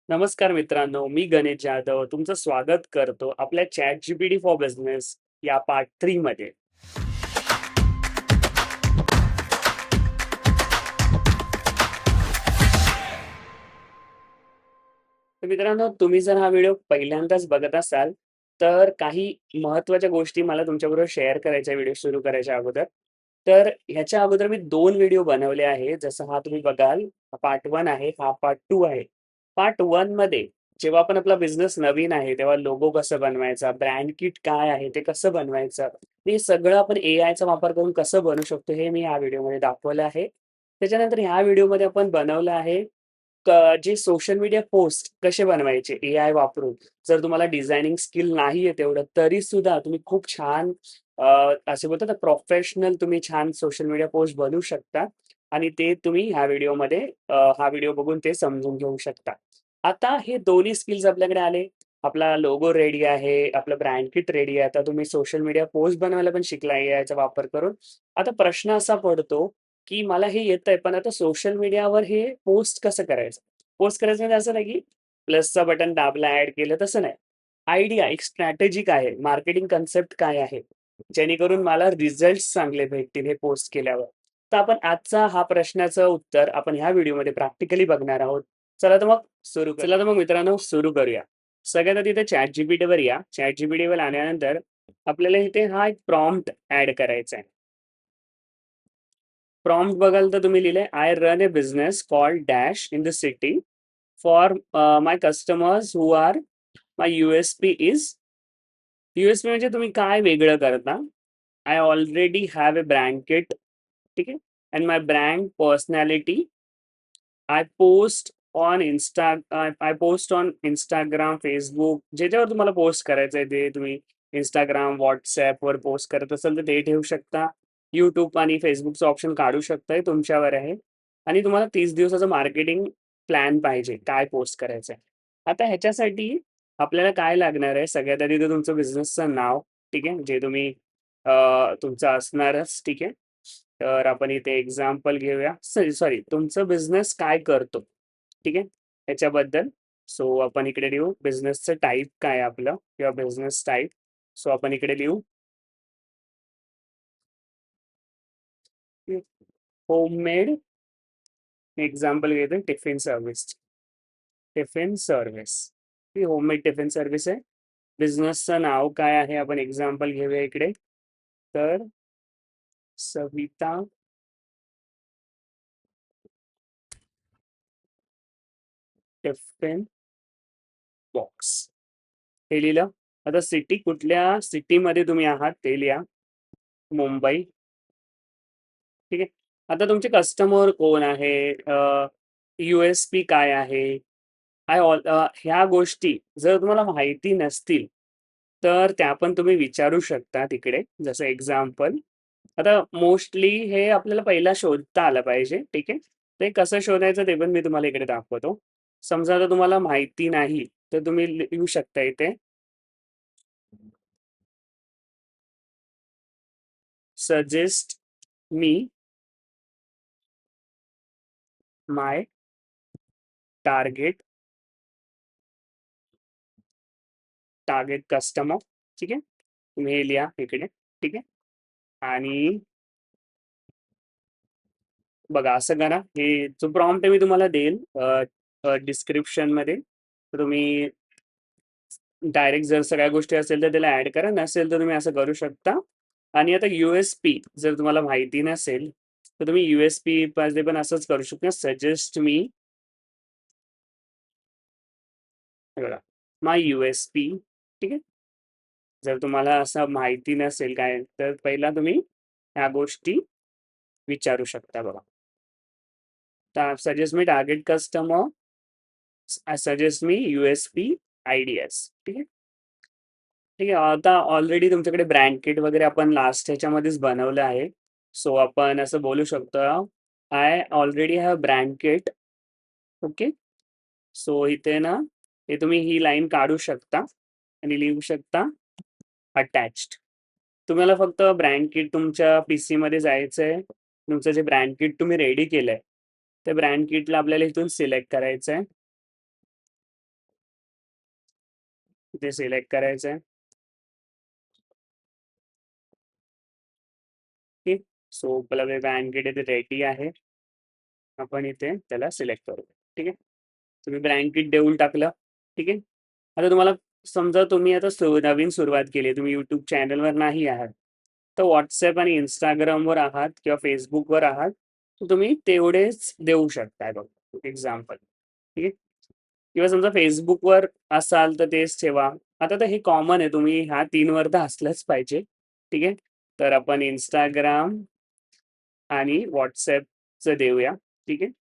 नमस्कार मित्रांनो, मी गणेश जाधव तुमचं स्वागत करतो आपल्या चॅट जीपीटी फॉर बिझनेस या पार्ट 3 मध्ये. तर मित्रांनो, तुम्ही जर हा व्हिडिओ पहिल्यांदाच बघत असाल, तर काही महत्त्वाच्या गोष्टी मला तुमच्याबरोबर शेअर करायच्या व्हिडिओ सुरू करायच्या अगोदर. तर ह्याच्या अगोदर मी 2 व्हिडिओ बनवले आहे. जसं हा तुम्ही बघाल, हा पार्ट 1 आहे, हा पार्ट 2 आहे. पार्ट 1 मध्ये जेव्हा आपण आपला बिझनेस नवीन आहे, तेव्हा लोगो कसं बनवायचा, ब्रँड किट काय आहे, ते कसं बनवायचं, हे सगळं आपण एआयचा वापर करून कसं बनवू शकतो, हे मी ह्या व्हिडिओमध्ये दाखवलं आहे. त्याच्यानंतर ह्या व्हिडिओमध्ये आपण बनवलं आहे जे सोशल मीडिया पोस्ट कसे बनवायचे एआय वापरून. जर तुम्हाला डिझायनिंग स्किल नाहीये तेवढं, तरी सुद्धा तुम्ही खूप छान असे बोलतात ना, प्रोफेशनल तुम्ही छान सोशल मीडिया पोस्ट बनवू शकता आणि ते तुम्ही ह्या व्हिडिओमध्ये हा व्हिडिओ बघून ते समजून घेऊ शकता. आता हे दोन्ही स्किल्स आपल्याकडे आले. आपला लोगो रेडी आहे, आपलं ब्रँड किट रेडी आहे. आता तुम्ही सोशल मीडिया पोस्ट बनवायला पण शिकला एआयचा वापर करून. आता प्रश्न असा पडतो, की मला हे येतंय, पण आता सोशल मीडियावर हे पोस्ट कसं करायचं? पोस्ट करायचं म्हणजे असं नाही, की प्लसचं बटन दाबलं, ॲड केलं, तसं नाही. आयडिया, एक स्ट्रॅटेजी काय आहे? मार्केटिंग कन्सेप्ट काय आहे? जेणेकरून मला रिझल्ट्स चांगले भेटतील हे पोस्ट केल्यावर. तर आपण आजचा हा प्रश्नाचं उत्तर आपण ह्या व्हिडिओमध्ये प्रॅक्टिकली बघणार आहोत. चला तर मग मित्रांनो सुरू करूया. सगळ्यात आधी इथे ChatGPTवर या. ChatGPTवर आल्यानंतर आपल्याला इथे हा एक प्रॉम्प्ट ॲड करायचा आहे. प्रॉम्प्ट बघाल तर तुम्ही लिहिलंय, "I run a business called dash in the city for my customers who are my you-S-P is." You-S-P म्हणजे तुम्ही काय वेगळं करता. "I already have a brand kit." ठीक आहे. "And my brand personality. I post I post on Instagram, Facebook." ज्याच्यावर तुम्हाला post करायचंय ते तुम्ही Instagram, WhatsAppवर पोस्ट करत असाल तर ते ठेवू शकता. YouTube आणि Facebookचं ऑप्शन काढू शकता. हे तुमच्यावर आहे. आणि तुम्हाला 30 दिवसाचं मार्केटिंग प्लॅन पाहिजे, काय पोस्ट करायचंय. आता ह्याच्यासाठी आपल्याला काय लागणार आहे, सगळ्यात आधी तर तुमचं बिझनेसचं नाव, ठीक आहे, जे तुम्ही तुमचं असणारच, ठीक आहे. तर आपण इथे एक्झाम्पल घेऊया. सॉरी, सॉरी, तुमचं बिझनेस काय करतो, ठीक आहे, ह्याच्याबद्दल. सो आपण इकडे लिहू बिझनेसचं टाइप काय आहे आपलं किंवा बिझनेस टाइप. सो आपण इकडे लिहू होममेड. एक्झाम्पल घेतो टिफिन सर्व्हिस. टिफिन सर्व्हिस ही होममेड टिफिन सर्व्हिस आहे. बिझनेसचं नाव काय आहे आपण एक्झाम्पल घेऊया इकडे. तर सविता टिफिन बॉक्स हे लिहिलं. आता सिटी, कुठल्या सिटीमध्ये तुम्ही आहात ते लिहा. मुंबई. ठीक आहे. आता तुमचे कस्टमर कोण आहे, यू-एस-पी काय आहे, ह्या गोष्टी जर तुम्हाला माहिती नसतील, तर त्या पण तुम्ही विचारू शकता तिकडे. जसं एक्झाम्पल, आता मोस्टली हे आपल्याला पहिला शोधता आलं पाहिजे, ठीक आहे. ते कसं शोधायचं ते पण मी तुम्हाला इकडे दाखवतो. समजा आता तुम्हाला माहिती नाही, तर तुम्ही लिहू शकता इथे, सजेस्ट मी माय टार्गेट टार्गेट कस्टमर. ठीक आहे. तुम्ही हे लिहा इकडे, ठीक आहे. आणि बघा असं करा, हे जो प्रॉम्प्ट आहे मी तुम्हाला देईल डिस्क्रिप्शनमध्ये. तर तुम्ही डायरेक्ट जर सगळ्या गोष्टी असेल तर त्याला ॲड करा, नसेल तर तुम्ही असं करू शकता. आणि आता यू-एस-पी जर तुम्हाला माहिती नसेल, तर तुम्ही यू-एस-पी मध्ये पण असंच करू शकता, सजेस्ट मी, हे बघा, माय यू-एस-पी. ठीक आहे. जर तुम्हाला असं माहिती नसेल काय, तर पहिला तुम्ही ह्या गोष्टी विचारू शकता बघा. Suggest me target customer, suggest मी यू-एस-पी आयडियाज. ठीक आहे. ठीक आहे. आता ऑलरेडी तुमच्याकडे ब्रँड किट वगैरे आपण लास्ट ह्याच्यामध्येच बनवलं आहे. सो आपण असं बोलू शकतो, I already have brand kit. Okay. So इथे ना, हे तुम्ही ही लाईन काढू शकता आणि लिहू शकता अटॅच्ड. तुम्हाला फक्त ब्रँड किट तुमच्या पीसीमध्ये जायचंय. तुमचं जे ब्रँड किट तुम्ही रेडी केलंय, त्या ब्रँड किटला आपल्याला इथून सिलेक्ट करायचंय. इथे सिलेक्ट करायचंय. ठीक. सो आपला ब्लँकेट इथे रेडी आहे. आपण इथे त्याला सिलेक्ट करू. ठीक आहे. तुम्ही ब्लँकेट देऊन टाकलं. ठीक आहे. आता तुम्हाला समजा तुम्ही आता नवीन सुरुवात केली, तुम्ही YouTube चॅनलवर नाही आहात, तर WhatsApp आणि Instagramवर आहात किंवा Facebookवर आहात, तर तुम्ही तेवढेच देऊ शकताय बघा, एक्झाम्पल. ठीक आहे. किंवा समजा Facebookवर असाल तर तेच ठेवा. आता तर हे कॉमन आहे, तुम्ही ह्या 3 वर तर असलंच पाहिजे. ठीक आहे. तर आपण Instagram आणि WhatsAppचं देऊया. ठीक आहे.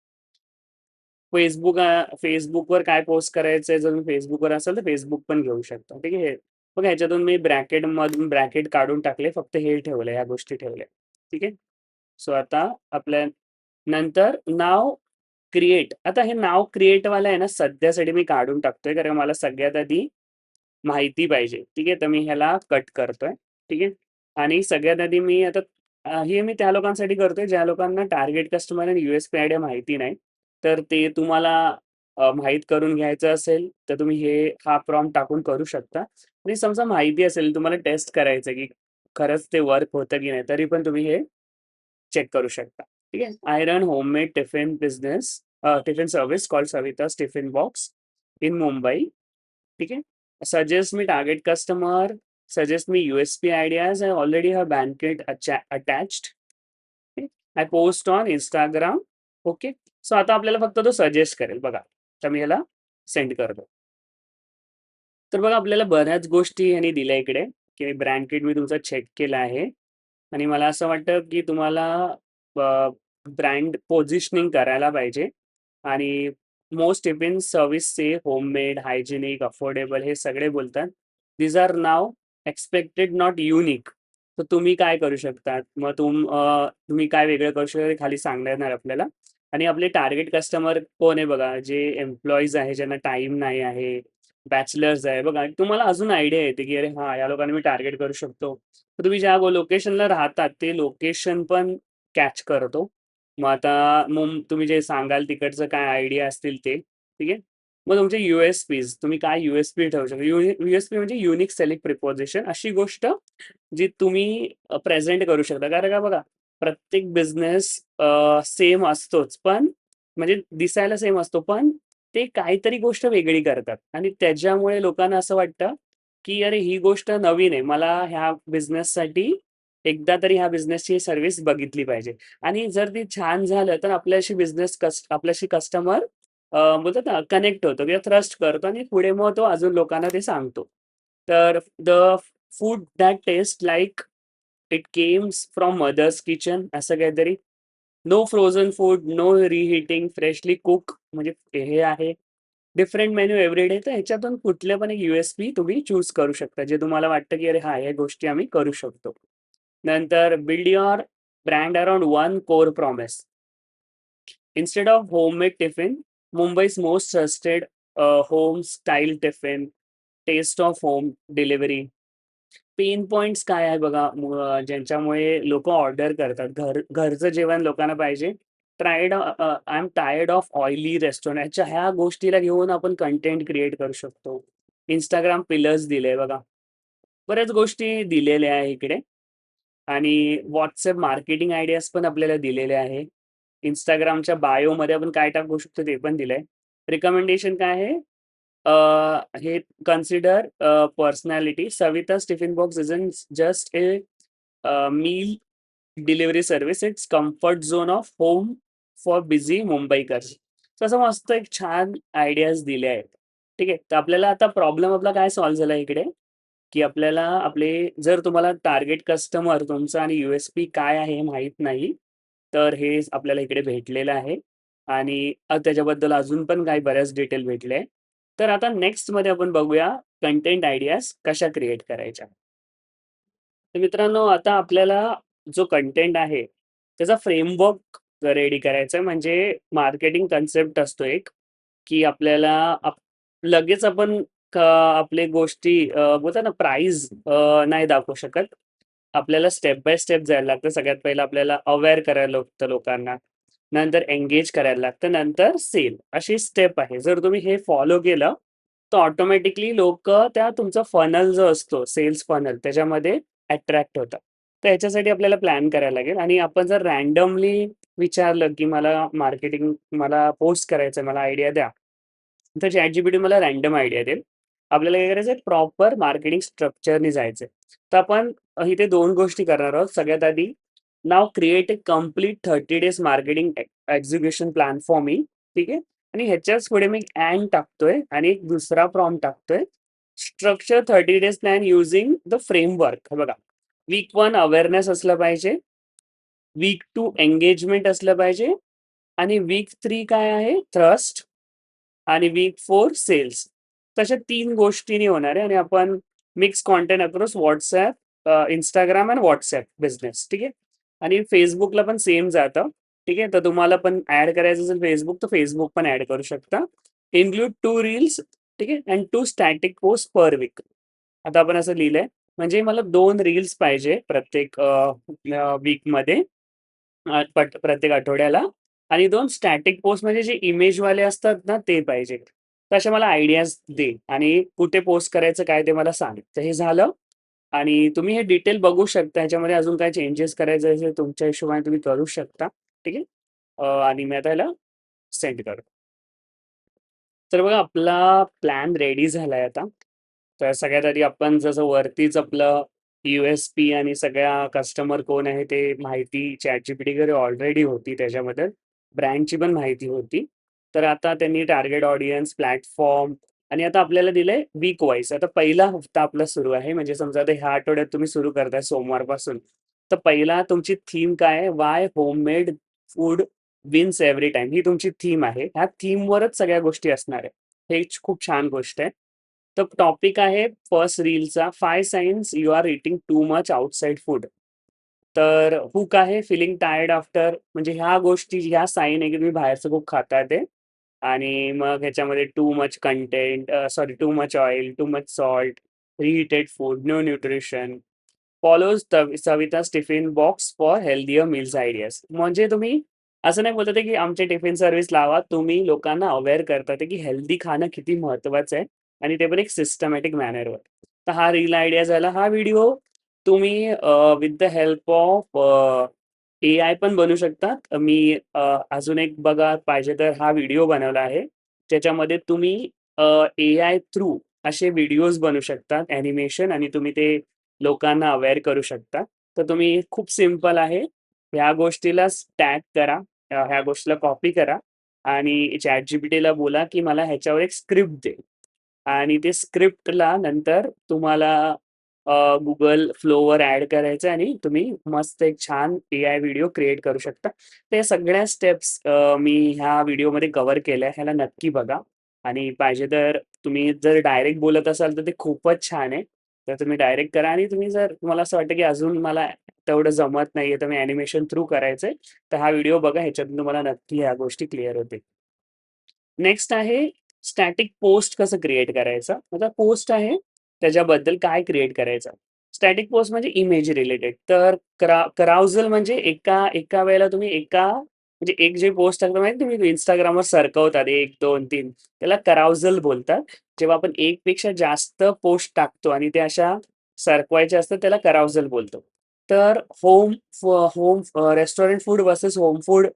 Facebookवर काय पोस्ट करायचंय, जर तुम्ही Facebookवर असाल तर Facebook पण घेऊ शकता. ठीक आहे. बघा ह्याच्यातून मी ब्रॅकेटमधून ब्रॅकेट काढून टाकले, फक्त हे ठेवलंय, ह्या गोष्टी ठेवल्या. ठीक आहे. सो आता आपल्या नंतर नाव क्रिएट. आता हे नाव क्रिएटवालं आहे ना, सध्यासाठी मी काढून टाकतोय, कारण मला सगळ्यात आधी माहिती पाहिजे. ठीक आहे. तर मी ह्याला कट करतोय. ठीक आहे. आणि सगळ्यात आधी मी आता हे मी त्या लोकांसाठी करतोय, ज्या लोकांना टार्गेट कस्टमर आणि USP आयडिया माहिती नाही. तर ते तुम्हाला माहीत करून घ्यायचं असेल, तर तुम्ही हा प्रॉम्प्ट टाकून करू शकता. आणि समजा माहिती असेल, तुम्हाला टेस्ट करायचं की खरंच ते वर्क होतं की नाही, तरी पण तुम्ही हे चेक करू शकता. ठीक आहे. I run homemade tiffin service called Savita's tiffin box in Mumbai. ठीक आहे. Suggest me target customer, suggest me USP ideas. I already have banquet attached. I post on Instagram. Okay. So आता आपल्याला फक्त तो सजेस्ट करेल बघा. तर मी ह्याला सेंड करतो. तर बघा आपल्याला बऱ्याच गोष्टी ह्याने दिल्या इकडे, की ब्रँड किट मी तुमचा चेक केला आहे. आणि मला असं वाटतं, की तुम्हाला ब्रँड पोझिशनिंग करायला पाहिजे. आणि मोस्ट टिफिन सर्व्हिसचे होममेड, हायजिनिक, अफोर्डेबल हे सगळे बोलतात. These are now expected not unique. तर तुम्ही काय करू शकतात? मग तुम्ही काय वेगळं करू शकता हे खाली सांगण्यात येणार आपल्याला. आणि आपले टार्गेट कस्टमर कोण आहे बघा, जे एम्प्लॉईज आहे, ज्यांना टाईम नाही आहे, बॅचलर्स आहे बघा. तुम्हाला अजून आयडिया येते, की अरे हां, या लोकांना मी टार्गेट करू शकतो. तर तुम्ही ज्या लोकेशनला राहतात, ते लोकेशन पण कॅच करतो. मग आता तुम्ही जे सांगाल तिकडचं काय आयडिया असतील ते, ठीक आहे. मग तुमचे USPs, तुम्ही काय USP ठेवू शकता. USP म्हणजे युनिक सेलिंग प्रिपोझिशन, अशी गोष्ट जी तुम्ही प्रेझेंट करू शकता. कारण का बघा, प्रत्येक बिझनेस सेम असतोच, पण म्हणजे दिसायला सेम असतो, पण ते काहीतरी गोष्ट वेगळी करतात आणि त्याच्यामुळे लोकांना असं वाटतं, की अरे ही गोष्ट नवीन आहे. मला ह्या बिझनेससाठी एकदा तरी ह्या बिझनेसची सर्व्हिस बघितली पाहिजे. आणि जर ते छान झालं, तर आपल्याशी कस्टमर बोलतात ना, कनेक्ट होतो किंवा ट्रस्ट करतो आणि पुढे मग तो अजून लोकांना ते सांगतो. तर the food that taste like it comes from mother's kitchen, असं काहीतरी. No frozen food, no reheating, freshly cook, म्हणजे हे आहे. Different menu everyday. तर ह्याच्यातून कुठले पण एक USP तुम्ही चूज करू शकता, जे तुम्हाला वाटतं की अरे हा, या गोष्टी आम्ही करू शकतो. नंतर build your brand around one core promise. Instead of homemade tiffin, Mumbai's most trusted home style tiffin, taste of home delivery. Pain points काय आहे बघा, ज्यांच्यामुळे लोक ऑर्डर करतात. घरचं जेवण लोकांना पाहिजे. I am tired of oily रेस्टॉरंटच्या ह्या गोष्टीला घेऊन आपण कंटेंट क्रिएट करू शकतो. Instagram पिलर्स दिले बघा. बऱ्याच गोष्टी दिलेल्या आहे इकडे. आणि WhatsApp मार्केटिंग आयडियाज पण आपल्याला दिलेले आहे. Instagramच्या बायोमध्ये आपण काय टाकू शकतो ते पण दिलंय. रिकमेंडेशन काय आहे? हे consider personality. Savita's tiffin box isn't just a meal delivery service. It's comfort zone of home for busy Mumbaikars. तर असं मस्त एक छान आयडियाज दिले आहेत. ठीक आहे. तर आपल्याला आता प्रॉब्लेम आपला काय सॉल्व्ह झाला इकडे, की आपल्याला जर तुम्हाला टार्गेट कस्टमर तुमचा आणि USP काय आहे हे माहीत नाही, तर हे आपल्याला इकडे भेटलेलं आहे. आणि त्याच्याबद्दल अजून पण काही बऱ्याच डिटेल भेटले. तर आता नेक्स्टमध्ये आपण बघूया कंटेंट आयडियाज कशा क्रिएट करायच्या. तर मित्रांनो, आता आपल्याला जो कंटेंट आहे, त्याचा फ्रेमवर्क रेडी करायचा आहे. म्हणजे मार्केटिंग कन्सेप्ट असतो एक, की आपल्याला लगेच आपण आपले गोष्टी बोलतात ना, प्राईज नाही दाखवू शकत. आपल्याला स्टेप बाय स्टेप जायला लागतं. सगळ्यात पहिलं आपल्याला अवेअर करायला लागतं लोकांना. नंतर एंगेज करायला लागतं. नंतर सेल, अशी स्टेप आहे. जर तुम्ही हे फॉलो केलं, तर ऑटोमॅटिकली लोक त्या तुमचा फनल जो असतो सेल्स फनल त्याच्यामध्ये अट्रॅक्ट होतात. तर ह्याच्यासाठी आपल्याला प्लॅन करायला लागेल आणि आपण जर रॅन्डमली विचारलं की मला पोस्ट करायचं मला आयडिया द्या, तर ChatGPT मला रॅन्डम आयडिया देईल. आपल्याला काय करायचं प्रॉपर मार्केटिंग स्ट्रक्चरनी जायचंय. तर आपण इथे 2 गोष्टी करणार आहोत. सगळ्यात आधी now create a complete 30 days marketing execution plan for me. ठीक आहे. आणि ह्याच्याच पुढे मी अँड टाकतोय आणि एक दुसरा प्रॉम्प्ट टाकतोय. Structure 30 days plan using the framework. बघा, वीक 1 अवेअरनेस असलं पाहिजे, वीक 2 एंगेजमेंट असलं पाहिजे आणि वीक 3 काय आहे ट्रस्ट आणि वीक 4 सेल्स. तशा 3 गोष्टींनी होणार आहे आणि आपण mix content across WhatsApp, Instagram आणि WhatsApp बिझनेस. ठीक आहे. आणि Facebookला पण सेम जातं. ठीक आहे. तर तुम्हाला पण ऍड करायचं असेल Facebook तर Facebook पण ऍड करू शकता. Include 2 reels. ठीक आहे. And 2 static post per weak. आता आपण असं लिहिलंय म्हणजे मला 2 रील्स पाहिजे प्रत्येक वीकमध्ये, प्रत्येक आठवड्याला. आणि 2 स्टॅटिक पोस्ट म्हणजे जे इमेजवाले असतात ना ते पाहिजे. तशा मला आयडियाज दे आणि कुठे पोस्ट करायचं काय ते मला सांग. तर हे झालं आणि तुम्ही हे डिटेल बघू शकता. ह्याच्यामध्ये अजून काय चेंजेस करायचे असेल तुमच्या हिशोबाने तुम्ही करू शकता. ठीक आहे. आणि मी आता ह्याला सेंड करतो. तर बघा आपला प्लॅन रेडी झालाय आता. तर सगळ्यात आधी आपण जसं वरतीच आपलं USP आणि सगळ्या कस्टमर कोण आहे ते माहिती ChatGPT कडे ऑलरेडी होती त्याच्याबद्दल. ब्रँडची पण माहिती होती. तर आता त्यांनी टार्गेट ऑडियन्स, प्लॅटफॉर्म आणि आता आपल्याला दिलंय वीक वाईज. आता पहिला हफ्ता आपला सुरू आहे. म्हणजे समजा आता ह्या आठवड्यात तुम्ही सुरू करताय सोमवारपासून. तर पहिला तुमची थीम काय आहे? Why homemade food wins every time. ही तुमची थीम आहे. ह्या थीमवरच सगळ्या गोष्टी असणार आहे. हे एक खूप छान गोष्ट आहे. तर टॉपिक आहे फर्स्ट रीलचा 5 signs you are eating too much outside food. तर हुक आहे फिलिंग टायर्ड आफ्टर. म्हणजे ह्या गोष्टी ह्या साईन आहे की तुम्ही बाहेरचं खूप खाताय ते. आणि मग ह्याच्यामध्ये too much content, sorry too much oil, too much salt, reheated food, no nutrition, follows Savita's tiffin box for healthier meals ideas. म्हणजे तुम्ही असं नाही बोलत आहे की आमचे टिफिन सर्व्हिस लावा, तुम्ही लोकांना अवेअर करतात आहे की हेल्दी खाणं किती महत्वाचं आहे आणि ते पण एक सिस्टमॅटिक मॅनरवर. तर हा रील आयडिया झाला. हा व्हिडिओ तुम्ही with the help of AI पण बनवू शकतात. मी अजून एक बघा पाहिजे तर हा व्हिडिओ बनवला आहे. ज्याच्यामध्ये तुम्ही AI थ्रू असे व्हिडिओज बनवू शकतात, ॲनिमेशन आणि तुम्ही ते लोकांना अवेअर करू शकता. तर तुम्ही खूप सिंपल आहे. ह्या गोष्टीला टॅग करा, ह्या गोष्टीला कॉपी करा आणि ChatGPTला बोला, की मला ह्याच्यावर एक स्क्रिप्ट दे. आणि ते स्क्रिप्टला नंतर तुम्हाला Google फ्लोवर ॲड करायचं आणि तुम्ही मस्त एक छान AI व्हिडिओ क्रिएट करू शकता. ते सगळ्या स्टेप्स मी ह्या व्हिडिओमध्ये कव्हर केल्या. ह्याला नक्की बघा आणि पाहिजे तर तुम्ही जर डायरेक्ट बोलत असाल तर ते खूपच छान आहे. तर तुम्ही डायरेक्ट करा आणि तुम्ही जर तुम्हाला असं वाटतं की अजून मला तेवढं जमत नाहीये, तर मी ॲनिमेशन थ्रू करायचंय, तर हा व्हिडिओ बघा. ह्याच्यातून तुम्हाला नक्की ह्या गोष्टी क्लिअर होतील. नेक्स्ट आहे स्टॅटिक पोस्ट कसं क्रिएट करायचं. आता पोस्ट आहे त्याच्याबद्दल काय क्रिएट करायचं. स्टॅटिक पोस्ट म्हणजे इमेज रिलेटेड. तर कराउजल म्हणजे एका एका वेळेला तुम्ही म्हणजे एक जे पोस्ट टाकता माहिती तुम्ही Instagramवर सरकवतात 1, 2, 3 त्याला कराउजल बोलतात. जेव्हा आपण एकपेक्षा जास्त पोस्ट टाकतो आणि त्या अशा सरकवायच्या असतात त्याला कराउजल बोलतो. तर home restaurant food versus home food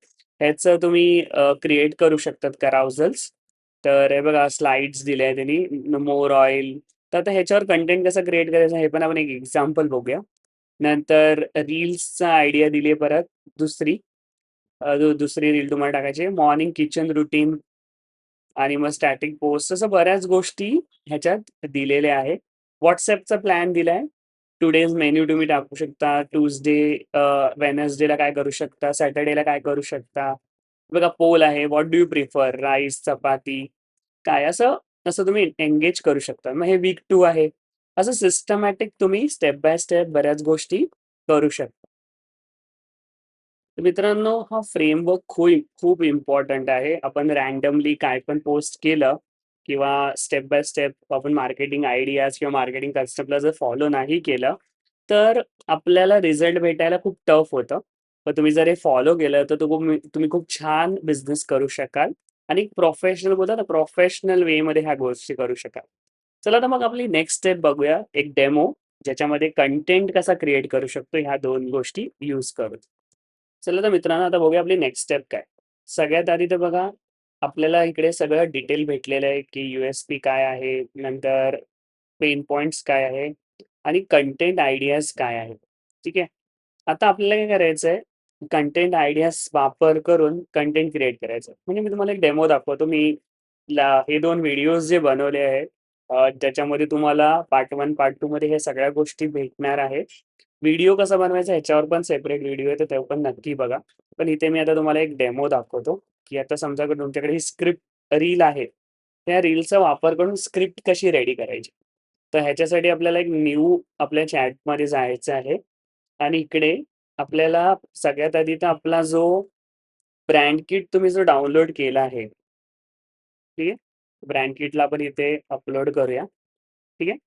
ह्याचं तुम्ही क्रिएट करू शकतात कराउजल्स. तर हे बघा स्लाइड्स दिल्या त्यांनी, मोर ऑइल. तर आता ह्याच्यावर कंटेंट कसं क्रिएट करायचं हे पण आपण एक एक्झाम्पल बघूया. नंतर रील्सचा आयडिया दिली परत दुसरी. दुसरी रील तुम्हाला टाकायची मॉर्निंग किचन रुटीन आणि मग स्टॅटिक पोस्ट असं बऱ्याच गोष्टी ह्याच्यात दिलेल्या आहेत. WhatsAppचा प्लॅन दिलाय. टुडेज मेन्यू तुम्ही टाकू शकता. वेडनेसडेला काय करू शकता, सॅटर्डेला काय करू शकता. बघा पोल आहे. What do you prefer? Rice, chapati, काय असं असं तुम्ही एंगेज करू शकता. मग हे वीक 2 आहे. असं सिस्टमॅटिक तुम्ही स्टेप बाय स्टेप बऱ्याच गोष्टी करू शकता. तर मित्रांनो, हा फ्रेमवर्क खूप खूप इम्पॉर्टंट आहे. आपण रँडमली काय पण पोस्ट केलं किंवा स्टेप बाय स्टेप आपण मार्केटिंग आयडियाज किंवा मार्केटिंग कन्सेप्टला जर फॉलो नाही केलं, तर आपल्याला रिझल्ट भेटायला खूप टफ होतं. पण तुम्ही जर हे फॉलो केलं, तर तुम्ही खूप छान बिझनेस करू शकाल. आणि प्रोफेशनल बोलतात ना, प्रोफेशनल वेमध्ये ह्या गोष्टी करू शकाल. चला तर मग आपली नेक्स्ट स्टेप बघूया, एक डेमो ज्याच्यामध्ये कंटेंट कसा क्रिएट करू शकतो ह्या 2 गोष्टी यूज करून. चला तर मित्रांनो, आता बघूया आपली नेक्स्ट स्टेप काय. सगळ्यात आधी तर बघा, आपल्याला इकडे सगळं डिटेल भेटलेलं आहे, की यू-एस-पी काय आहे, नंतर पेन पॉइंट्स काय आहे आणि कंटेंट आयडियाज काय आहेत. ठीक आहे. आता आपल्याला काय करायचंय, कंटेंट आयडियाज वापर करून कंटेंट क्रिएट करायचं. म्हणजे मी तुम्हाला एक डेमो दाखवतो. मी हे 2 व्हिडिओज जे बनवले आहेत, ज्याच्यामध्ये तुम्हाला पार्ट 1, पार्ट 2 मध्ये हे सगळ्या गोष्टी भेटणार आहेत. व्हिडिओ कसा बनवायचा ह्याच्यावर पण सेपरेट व्हिडिओ आहे, तर ते पण नक्की बघा. पण इथे मी आता तुम्हाला एक डेमो दाखवतो, की आता समजा की तुमच्याकडे ही स्क्रिप्ट रील आहे. त्या रीलचा वापर करून स्क्रिप्ट कशी रेडी करायची. तर ह्याच्यासाठी आपल्याला एक न्यू आपल्या चॅटमध्ये जायचं आहे आणि इकडे आपल्याला सगळ्यात आधी तर आपला जो ब्रँड किट तुम्ही जो डाउनलोड केला आहे, ठीक आहे? ब्रँड किटला आपण इथे अपलोड करूया, ठीक आहे?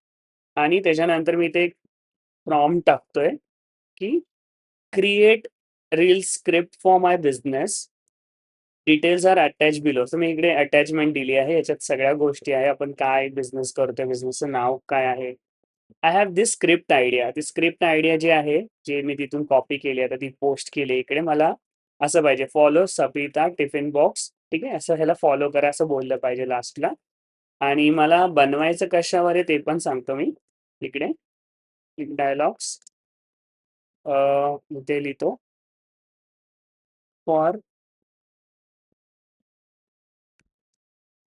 आणि त्याच्यानंतर मी इथे एक प्रॉम्प्ट टाकतोय, की create reel script for my business. Details are attach below. तर मी इकडे अटॅचमेंट दिली आहे. याच्यात सगळ्या गोष्टी आहे. आपण काय बिझनेस करतोय, बिझनेसचं नाव काय आहे. I have this script idea. ती स्क्रिप्ट आयडिया जी आहे, जे मी तिथून कॉपी केली आहे, आता ती पोस्ट केली आहे. इकडे मला असं पाहिजे, फॉलो सपिता टिफिन बॉक्स. ठीक आहे, असं ह्याला फॉलो करा असं बोललं पाहिजे लास्टला. आणि मला बनवायचं कशावर आहे ते पण सांगतो मी. इकडे डायलॉग्स इथे लिहितो, फॉर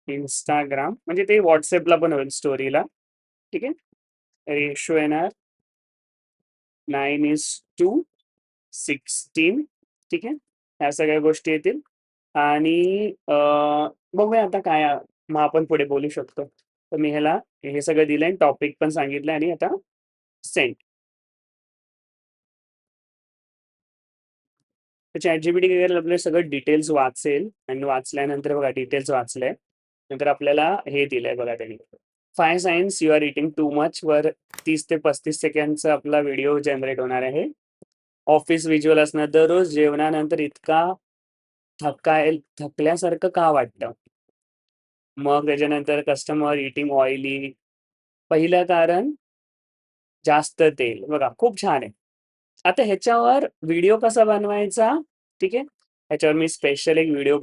इंस्टाग्राम, म्हणजे ते व्हॉट्सअपला पण होईल स्टोरीला. ठीक आहे. रेशो येणार 9:16. ठीक आहे. ह्या सगळ्या गोष्टी येतील आणि बघूया आता काय मग आपण पुढे बोलू शकतो. तर मी ह्याला हे सगळं दिलंय, टॉपिक पण सांगितलं आणि आता सेंड. तर ChatGPT काय करेल, आपले सगळं डिटेल्स वाचेल आणि वाचल्यानंतर बघा डिटेल्स वाचलंय. नंतर आपल्याला हे दिलंय बघा त्यांनी. 5 signs you are eating too much वर 30 ते 35 सेकंडचा आपला व्हिडिओ जनरेट होणार आहे. ऑफिस व्हिज्युअल असणार. दररोज जेवणानंतर इतका थकल्यासारखं का वाटतं? मग त्याच्यानंतर कस्टमर इटिंग ऑइली. पहिलं कारण जास्त तेल. बघा खूप छान आहे. आता ह्याच्यावर व्हिडिओ कसा बनवायचा, ठीक आहे? ह्याच्यावर मी स्पेशल एक व्हिडिओ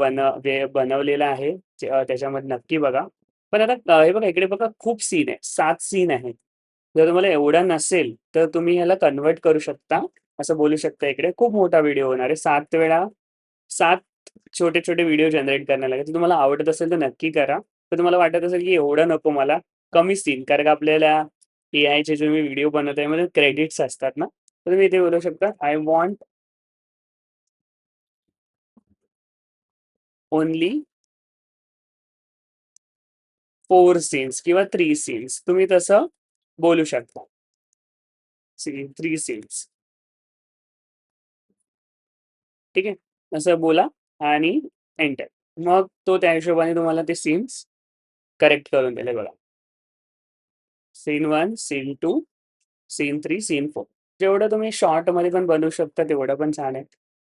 बनवलेला आहे. त्याच्यामध्ये नक्की बघा. पण आता हे बघा इकडे बघा खूप सीन आहे. 7 सीन आहेत. जर तुम्हाला एवढं नसेल, तर तुम्ही ह्याला कन्व्हर्ट करू शकता. असं बोलू शकता इकडे. खूप मोठा व्हिडिओ होणार आहे. 7 वेळा 7 छोटे-छोटे व्हिडिओ जनरेट करायला लागेल. तुम्हाला आवडत असेल तर नक्की करा. तर तुम्हाला वाटत असेल की एवढं नको मला, कमी सीन, कारण का आपल्याला एआयचे जे मी व्हिडिओ बनवत आहे, मध्ये क्रेडिट्स असतात ना, तर तुम्ही इथे बोलू शकता, आय वॉन्ट ओन्ली 4 सीन्स किंवा 3 सीन्स. तुम्ही तसं बोलू शकता. 3 सीन्स. ठीक आहे? असं बोला आणि एंटर. मग तो त्या हिशोबाने तुम्हाला ते सीन्स करेक्ट करून देईल. बघा. Scene 1, scene 2, scene 3, scene 4. जेवढं तुम्ही शॉर्टमध्ये पण बनवू शकता तेवढं पण छान आहे.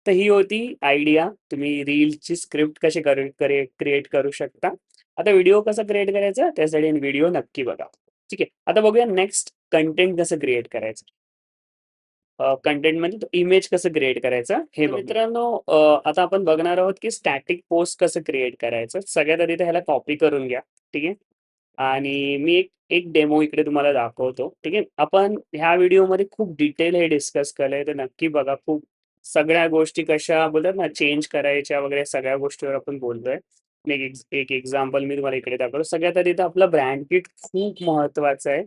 तर ही होती आयडिया. तुम्ही रीलची स्क्रिप्ट कशी क्रिएट करू शकता. आता व्हिडिओ कसा क्रिएट करायचा त्यासाठी व्हिडिओ नक्की बघा. ठीक आहे. आता बघूया नेक्स्ट कंटेंट कसं क्रिएट करायचं. कंटेंटमध्ये इमेज कसं क्रिएट करायचं हे बघू. मित्रांनो, आता आपण बघणार आहोत की स्टॅटिक पोस्ट कसं क्रिएट करायचं. सगळ्यात आधी तर ह्याला कॉपी करून घ्या. ठीक आहे. आणि मी एक एक डेमो इकडे तुम्हाला दाखवतो. ठीक आहे. आपण ह्या व्हिडिओमध्ये खूप डिटेल हे डिस्कस केलंय, तर नक्की बघा. खूप सगळ्या गोष्टी कशा बोलतात ना, चेंज करायच्या वगैरे सगळ्या गोष्टीवर आपण बोललोय. एक एक्झाम्पल मी तुम्हाला इकडे दाखवतो. सगळ्यात आधी तर आपलं ब्रँड किट खूप महत्वाचं आहे.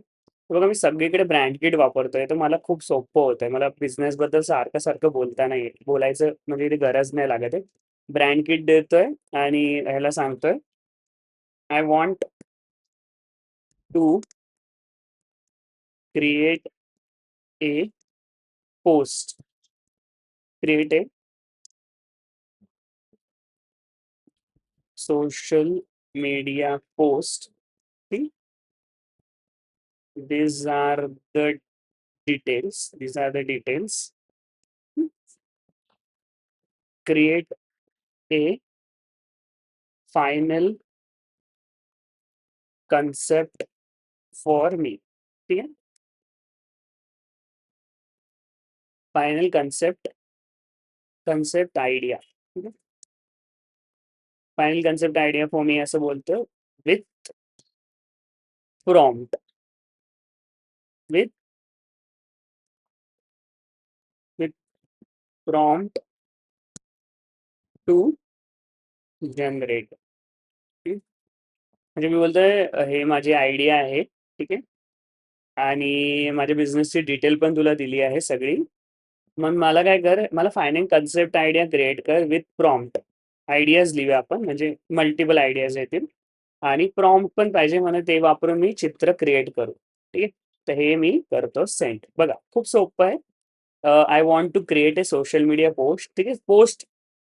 बघा मी सगळीकडे ब्रँड किट वापरतोय, तर मला खूप सोपं होतंय. मला बिझनेसबद्दल सारखं-सारखं बोलता नाही येत. बोलायचं म्हणजे इथे गरज नाही लागत आहे. ब्रँड किट देतोय आणि ह्याला सांगतोय, I want to create a post. Create a social media post. See, these are the details. These are the details. Create a final concept for me. ठीक आहे. Final concept idea. ठीक आहे. Final concept idea for me असं बोलतो. With prompt. With with prompt to generate. म्हणजे मी बोलतोय हे माझी आयडिया आहे. ठीक आहे. आणि माझ्या बिझनेसची डिटेल पण तुला दिली आहे सगळी. मग मला काय कर, मला फायनल कन्सेप्ट आयडिया क्रिएट कर विथ प्रॉम्प्ट. आयडियाज लिहूया आपण, म्हणजे मल्टिपल आयडियाज येतील. आणि प्रॉम्प्ट पण पाहिजे मला, ते वापरून मी चित्र क्रिएट करू. ठीक आहे. तर हे मी करतो सेंड. बघा खूप सोपं आहे. I want to create a social media post. ठीक आहे. पोस्ट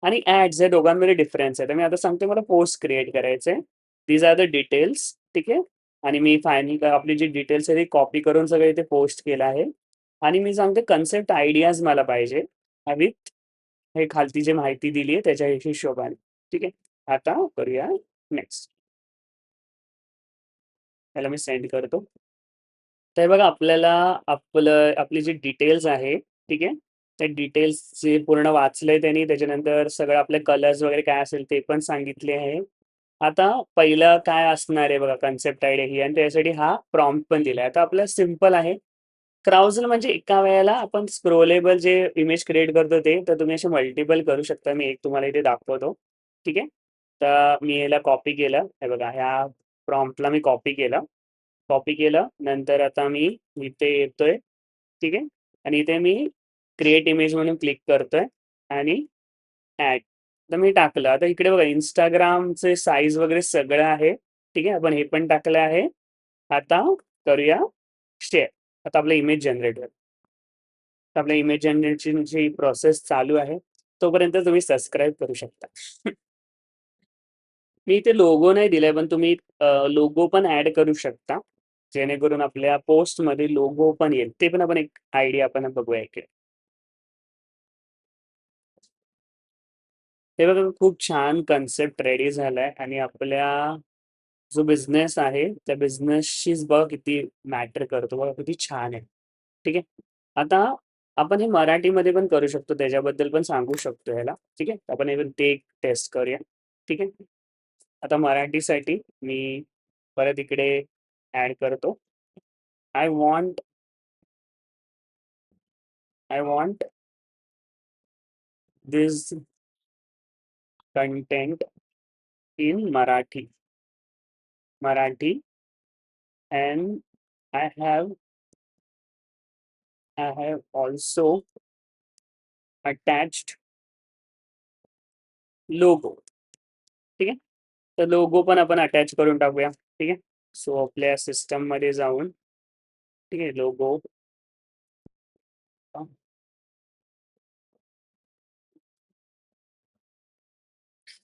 आणि ऍड्स या दोघांमध्ये डिफरन्स आहे. तर मी आता सांगते मला पोस्ट क्रिएट करायचं आहे. These are the details. ठीक आहे. आणि मी फायनल आपली जी डिटेल्स आहे ती कॉपी करून सगळे इथे पोस्ट केलं आहे. आणि मी सांगते कन्सेप्ट आयडियाज मला पाहिजे विथ हे खालती जे माहिती दिली आहे त्याच्या हिशोबाने. ठीक आहे. आता करूया नेक्स्ट. त्याला मी सेंड करतो. तर बघा आपल्याला आपली जी डिटेल्स आहे. ठीक आहे. त्या डिटेल्सचे पूर्ण वाचलंय त्यांनी. त्याच्यानंतर सगळं आपले कलर्स वगैरे काय असेल ते पण सांगितले आहे. आता पहिलं काय असणार आहे बघा कन्सेप्ट आयडिया ही, आणि त्यासाठी हा प्रॉम्प्ट पण दिलाय. आता आपलं सिम्पल आहे. क्राउझल म्हणजे एका वेळेला आपण स्क्रोलेबल जे इमेज क्रिएट करतो ते, तर तुम्ही असे मल्टिपल करू शकता. मी एक तुम्हाला इथे दाखवतो. ठीक आहे. तर मी याला कॉपी केलं. हे बघा ह्या प्रॉम्प्टला मी कॉपी केलं. कॉपी केलं नंतर आता मी इथे येतोय. ठीक आहे. आणि इथे मी क्रिएट इमेज म्हणून क्लिक करतोय आणि ऍड. तर मी टाकलं. आता इकडे बघा इंस्टाग्रामचे साईज वगैरे सगळं आहे. ठीक आहे. आपण हे पण टाकलं आहे. आता करूया शेअर. आता आपलं इमेज जनरेट होईल. आपल्या इमेज जनरेशनची प्रोसेस चालू आहे. तोपर्यंत तुम्ही सबस्क्राईब करू शकता. मी इथे लोगो नाही दिलाय, पण तुम्ही लोगो पण ऍड करू शकता. जेणेकरून आपल्या पोस्ट मध्ये लोगो पण येईल. ते पण आपण एक आयडिया आपण बघूया इकडे. हे बघा खूप छान कन्सेप्ट रेडी झालाय आणि आपल्या जो बिझनेस आहे त्या बिझनेसशीच बघा किती मॅटर करतो. बघा किती छान आहे. ठीक आहे. आता आपण हे मराठीमध्ये पण करू शकतो, त्याच्याबद्दल पण सांगू शकतो ह्याला. ठीक आहे. आपण even ते एक टेस्ट करूया. ठीक आहे. आता मराठीसाठी मी परत इकडे ऍड करतो. I want I want this content in Marathi and I have I have also attached logo. ठीक आहे. तर लोगो पण आपण अटॅच करून टाकूया. ठीक आहे. सो आपल्या सिस्टम मध्ये जाऊन ठीक आहे लोगो.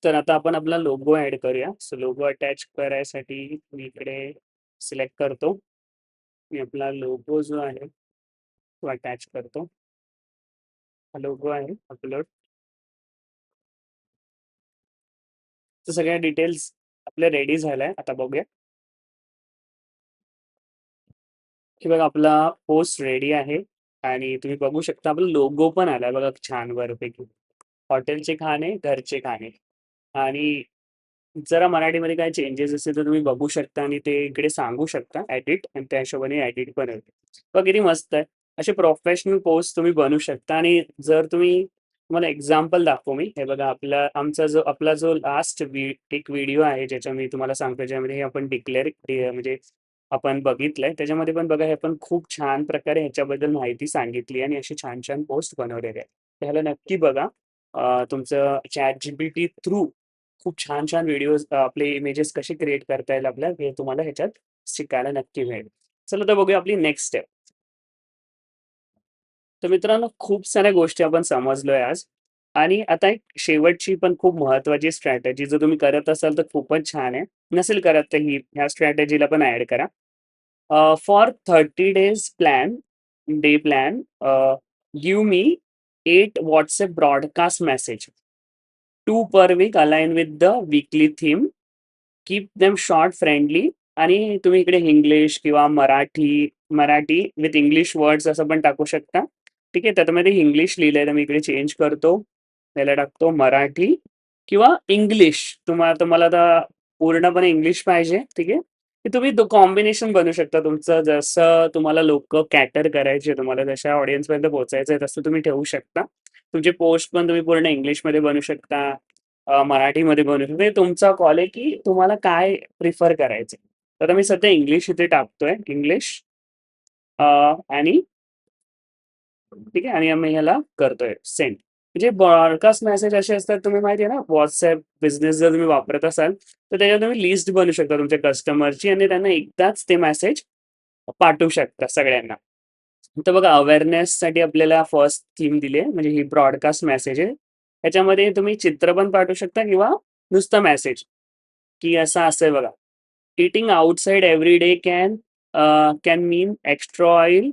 तर आता आपण आपला लोगो ऍड करूया. सो लोगो अटॅच करायसाठी मी इकडे सिलेक्ट करतो. मी आपला लोगो जो आहे तो अटॅच करतो. हा लोगो आहे अपलोड. तर सगळ्या डिटेल्स आपल्या रेडी झाल्या. आता बघूया की बघा आपला पोस्ट रेडी आहे. आणि तुम्ही बघू शकता आपला लोगो पण आलाय बघा छान वरपैकी. हॉटेलचे खाणे, घरचे खाणे. आणि जरा मराठीमध्ये काय चेंजेस असतील तर तुम्ही बघू शकता आणि ते इकडे सांगू शकता एडिट, आणि त्या हिशोबाने एडिट पण होते. बघ किती मस्त आहे. असे प्रोफेशनल पोस्ट तुम्ही बनवू शकता. आणि जर तुम्ही तुम्हाला एक्झाम्पल दाखवू मी. हे बघा आपला जो लास्ट एक व्हिडिओ आहे ज्याच्या मी तुम्हाला सांगतो, ज्यामध्ये हे आपण म्हणजे आपण बघितलंय त्याच्यामध्ये पण बघा हे पण खूप छान प्रकारे ह्याच्याबद्दल माहिती सांगितली आणि अशी छान छान पोस्ट बनवलेले आहे. त्याला नक्की बघा. तुमचं चॅट जीपीटी थ्रू खूप छान छान व्हिडिओज आपले इमेजेस कसे क्रिएट करता येईल आपल्या, हे तुम्हाला ह्याच्यात शिकायला नक्की मिळेल. चला तर बघूया आपली नेक्स्ट स्टेप. तर मित्रांनो खूप साऱ्या गोष्टी आपण समजलोय आज. आणि आता एक शेवटची पण खूप महत्वाची स्ट्रॅटेजी जर तुम्ही करत असाल तर खूपच छान आहे. नसेल करत तर ही ह्या स्ट्रॅटेजीला पण ऍड करा. For 30 days plan, day plan, give me 8 WhatsApp broadcast message 2 per weak align with the weekly theme. Keep them short, friendly. आणि तुम्ही इकडे इंग्लिश किंवा Marathi, Marathi with English words असं पण टाकू शकता. ठीक आहे. त्याच्यामध्ये इंग्लिश लिहिलंय तर मी इकडे चेंज करतो. त्याला टाकतो मराठी किंवा इंग्लिश. तुम्हाला आता पूर्णपणे इंग्लिश पाहिजे, ठीक आहे. की तुम्ही कॉम्बिनेशन बनवू शकता तुमचं, जसं तुम्हाला लोकं कॅटर करायचे, तुम्हाला जशा ऑडियन्सपर्यंत पोहोचायचं आहे तसं तुम्ही ठेवू शकता. तुमचे पोस्ट पण तुम्ही पूर्ण इंग्लिशमध्ये बनवू शकता, मराठीमध्ये बनवू शकता. हे तुमचा कॉल आहे की तुम्हाला काय प्रिफर करायचंय. तर आता मी सध्या इंग्लिश इथे टाकतोय, इंग्लिश आणि ठीक आहे. आणि आम्ही ह्याला करतोय सेंड. म्हणजे ब्रॉडकास्ट मेसेज असे असतात, तुम्ही माहिती आहे ना, WhatsApp बिझनेस जर तुम्ही वापरत असाल, तर त्याच्यावर तुम्ही लिस्ट बनवू शकता तुमच्या कस्टमरची आणि त्यांना एकदाच ते मेसेज पाठवू शकता सगळ्यांना. तर बघा, अवेअरनेससाठी आपल्याला फर्स्ट थीम दिली आहे, म्हणजे ही ब्रॉडकास्ट मेसेज आहे. ह्याच्यामध्ये तुम्ही चित्र पण पाठवू शकता किंवा नुसतं मेसेज, की असं असंय बघा. Eating outside every day can mean extra oil,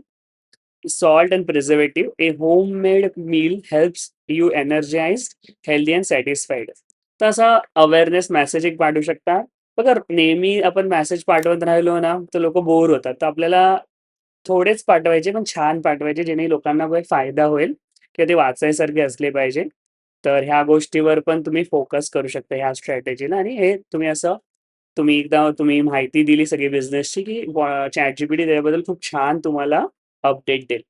salt and preservative. A homemade meal helps you energized, healthy and satisfied. तर असा अवेअरनेस मेसेज एक पाठवू शकता. बघा, नेहमी आपण मेसेज पाठवत राहिलो ना, तर लोकं बोर होतात. तर आपल्याला थोडेच पाठवायचे, पण छान पाठवायचे, जेणे लोकांना काही फायदा होईल किंवा ते वाचायसारखे असले पाहिजे. तर ह्या गोष्टीवर पण तुम्ही फोकस करू शकता ह्या स्ट्रॅटेजीला. आणि हे तुम्ही माहिती दिली सगळी बिझनेसची, की ChatGPT त्याबद्दल खूप छान तुम्हाला अपडेट देईल.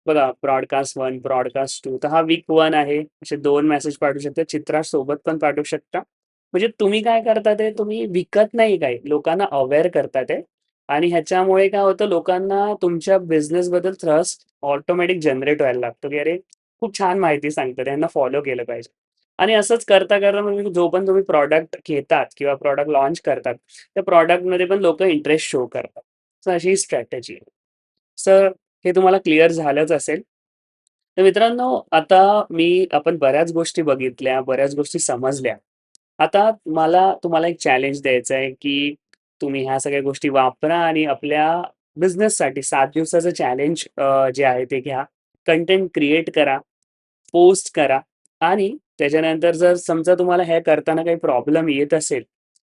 बघा, ब्रॉडकास्ट 1, ब्रॉडकास्ट 2, तर हा वीक 1 आहे. असे 2 मेसेज पाठवू शकता. चित्रासोबत पण पाठवू शकता. म्हणजे तुम्ही काय करता ते तुम्ही विकत नाही काही, लोकांना अवेअर करता ते. आणि ह्याच्यामुळे काय होतं, लोकांना तुमच्या बिझनेसबद्दल ट्रस्ट ऑटोमॅटिक जनरेट व्हायला लागतो, की अरे, खूप छान माहिती सांगतात, यांना फॉलो केलं पाहिजे. आणि असंच करता मग जो पण तुम्ही प्रॉडक्ट घेतात किंवा प्रॉडक्ट लॉन्च करतात, त्या प्रॉडक्टमध्ये पण लोकं इंटरेस्ट शो करतात. तर अशी ही स्ट्रॅटेजी आहे. सर, हे तुम्हाला क्लिअर झालंच असेल. तर मित्रांनो, आता आपण बऱ्याच गोष्टी बघितल्या, बऱ्याच गोष्टी समजल्या. आता मला तुम्हाला एक चॅलेंज द्यायचं आहे, की तुम्ही ह्या सगळ्या गोष्टी वापरा आणि आपल्या बिझनेससाठी 7 दिवसाचं चॅलेंज जे आहे ते घ्या. कंटेंट क्रिएट करा, पोस्ट करा. आणि त्याच्यानंतर जर समजा तुम्हाला हे करताना काही प्रॉब्लेम येत असेल,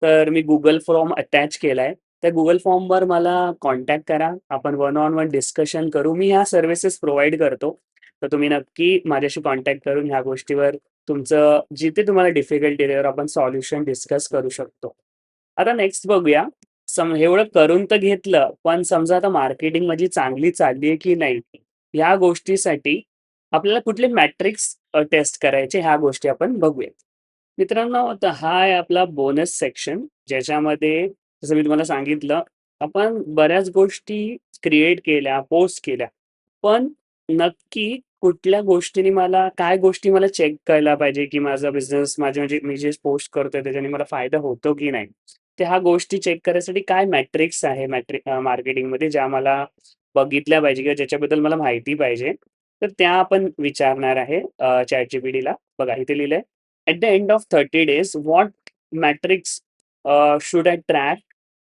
तर मी Google फॉर्म अटॅच केलाय. त्या Google फॉर्मवर मला कॉन्टॅक्ट करा. आपण वन ऑन वन डिस्कशन करू. मी ह्या सर्व्हिसेस प्रोव्हाईड करतो. तर तुम्ही नक्की माझ्याशी कॉन्टॅक्ट करून ह्या गोष्टीवर तुमचं जिथे तुम्हाला डिफिकल्टी आहे, त्यावर आपण सॉल्युशन डिस्कस करू शकतो. आता नेक्स्ट बघूया. एवढं करून तर घेतलं, पण समजा आता मार्केटिंग माझी चांगली चालली आहे की नाही, या गोष्टीसाठी आपल्याला कुठले मॅट्रिक्स टेस्ट करायचे, ह्या गोष्टी आपण बघूया. मित्रांनो, आता हा आहे आपला बोनस सेक्शन, ज्याच्यामध्ये जसं मी तुम्हाला सांगितलं, आपण बऱ्याच गोष्टी क्रिएट केल्या, पोस्ट केल्या. पण नक्की कुठल्या गोष्टींनी काय गोष्टी मला चेक करायला पाहिजे, की माझा बिझनेस म्हणजे मी जे पोस्ट करतोय त्याच्याने मला फायदा होतो की नाही? तर ह्या गोष्टी चेक करायसाठी काय मॅट्रिक्स आहे मार्केटिंगमध्ये, ज्या मला बघितल्या पाहिजे किंवा ज्याच्याबद्दल मला माहिती पाहिजे. तर त्या आपण विचारणार आहे ChatGPTला. बघा, इथे लिहिलंय, "at the end of 30 days, what metrics should I track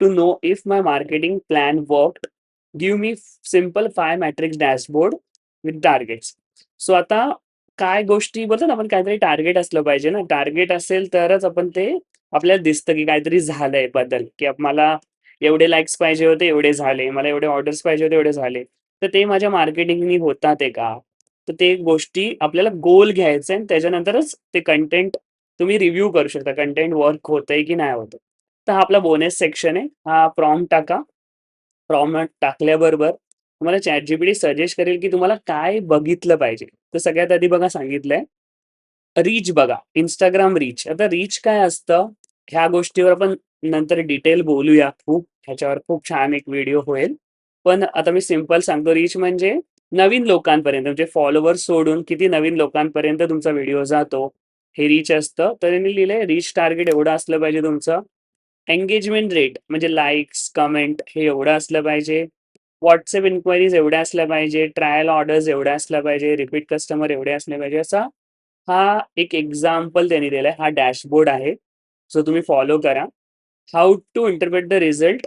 to know if my marketing plan worked? Give me simple 5 metrics dashboard with targets." So आता काय गोष्टी बोलतो ना आपण, काहीतरी टार्गेट असलं पाहिजे ना. टार्गेट असेल तरच आपण ते आपल्याला दिसतं, की काहीतरी झालंय बदल, की मला एवढे लाइक्स पाहिजे होते, एवढे झाले. मला एवढे ऑर्डर्स पाहिजे होते, एवढे झाले. तर ते माझ्या मार्केटिंगनी होतात आहे का? तर ते गोष्टी आपल्याला गोल घ्यायचं आहे आणि त्याच्यानंतरच ते कंटेंट तुम्ही रिव्ह्यू करू शकता. कंटेंट वर्क होतंय की नाही होत तर हा आपला बोनस सेक्शन आहे. हा प्रॉम्प्ट टाका. प्रॉम्प्ट टाकल्याबरोबर तुम्हाला ChatGPT सजेस्ट करेल, की तुम्हाला काय बघितलं पाहिजे. तर सगळ्यात आधी बघा सांगितलंय, रीच बघा, Instagram रीच. आता रीच काय असतं, ह्या गोष्टीवर आपण नंतर डिटेल बोलूया खूप. ह्याच्यावर खूप छान एक व्हिडिओ होईल. पण आता मी सिंपल सांगतो, रीच म्हणजे नवीन लोकांपर्यंत, म्हणजे फॉलोवर्स सोडून किती नवीन लोकांपर्यंत तुमचा व्हिडिओ जातो, हे रीच असतं. तर त्यांनी लिहिलंय, रीच टार्गेट एवढं असलं पाहिजे तुमचं. एंगेजमेंट रेट म्हणजे लाइक्स, कमेंट हे एवढं असलं पाहिजे. WhatsApp इन्क्वायरीज एवढ्या असल्या पाहिजे. ट्रायल ऑर्डर्स एवढ्या असल्या पाहिजे. रिपीट कस्टमर एवढे असले पाहिजे. असा हा एक एक्झाम्पल त्यांनी दिलाय. हा डॅशबोर्ड आहे, जो तुम्ही फॉलो करा. How to interpret the result.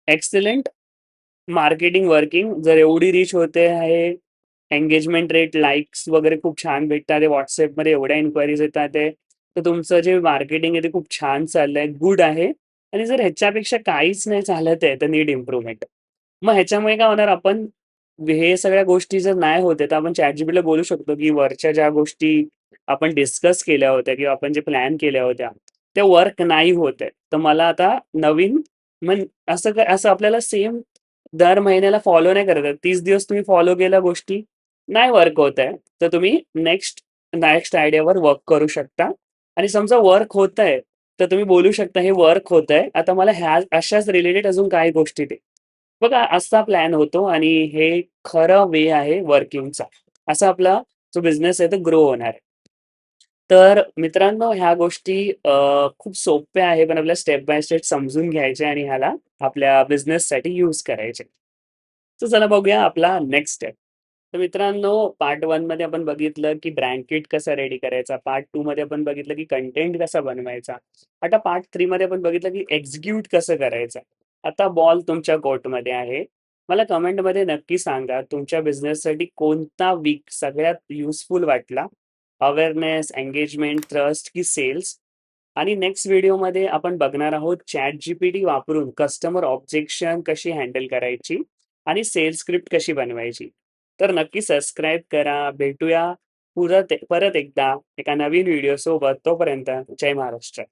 Excellent marketing working. जर एवढी रीच होते आहे, एंगेजमेंट रेट, लाइक्स वगैरे खूप छान भेटतात आहे. WhatsAppमध्ये एवढ्या इन्क्वायरीज येतात आहे. तर तुमचं जे मार्केटिंग आहे ते खूप छान चाललंय, गुड आहे. आणि जर ह्याच्यापेक्षा काहीच नाही चालत आहे, तर नीड इम्प्रूव्हमेंट. मग ह्याच्यामुळे काय होणार, आपण हे सगळ्या गोष्टी जर नाही होत आहे, तर आपण ChatGPTला बोलू शकतो, की वरच्या ज्या गोष्टी आपण डिस्कस केल्या होत्या किंवा आपण जे प्लॅन केल्या होत्या, त्या वर्क नाही होत आहे. तर मला आता नवीन मग असं आपल्याला सेम दर महिन्याला फॉलो नाही करत आहे. 30 दिवस तुम्ही फॉलो केल्या गोष्टी नाही वर्क होत आहे, तर तुम्ही नेक्स्ट नेक्स्ट आयडियावर वर्क करू शकता. आणि समजा वर्क होत आहे, तर तुम्ही बोलू शकता, हे वर्क होत आहे, आता मला ह्या अशाच रिलेटेड अजून काही गोष्टी दे. बघा, असा प्लॅन होतो आणि हे खरं वे आहे वर्किंगचा. असा आपला जो बिझनेस आहे तो ग्रो होणार आहे. तर मित्रांनो, ह्या गोष्टी खूप सोप्या आहे, पण आपल्याला स्टेप बाय स्टेप समजून घ्यायचे आणि ह्याला आपल्या बिझनेससाठी यूज करायचे. तर चला बघूया आपला नेक्स्ट स्टेप. तर मित्रांनो, पार्ट 1 मध्ये आपण बघितलं, की ब्रँड किट कसा रेडी करायचा. पार्ट 2 मध्ये आपण बघितलं, की कंटेंट कसा बनवायचा. आता पार्ट 3 मध्ये आपण बघितलं, की एक्झिक्यूट कसं करायचं. आता बॉल तुमच्या कोर्टमध्ये आहे. मला कमेंटमध्ये नक्की सांगा, तुमच्या बिझनेससाठी कोणता वीक सगळ्यात युजफुल वाटला? अवेअरनेस, एंगेजमेंट, ट्रस्ट की सेल्स? आणि नेक्स्ट व्हिडिओमध्ये आपण बघणार आहोत ChatGPT वापरून कस्टमर ऑब्जेक्शन कशी हँडल करायची आणि सेल्स स्क्रिप्ट कशी बनवायची. तर नक्की सबस्क्राईब करा. भेटूया परत एकदा एका नवीन व्हिडिओ सोबत. तोपर्यंत जय महाराष्ट्र.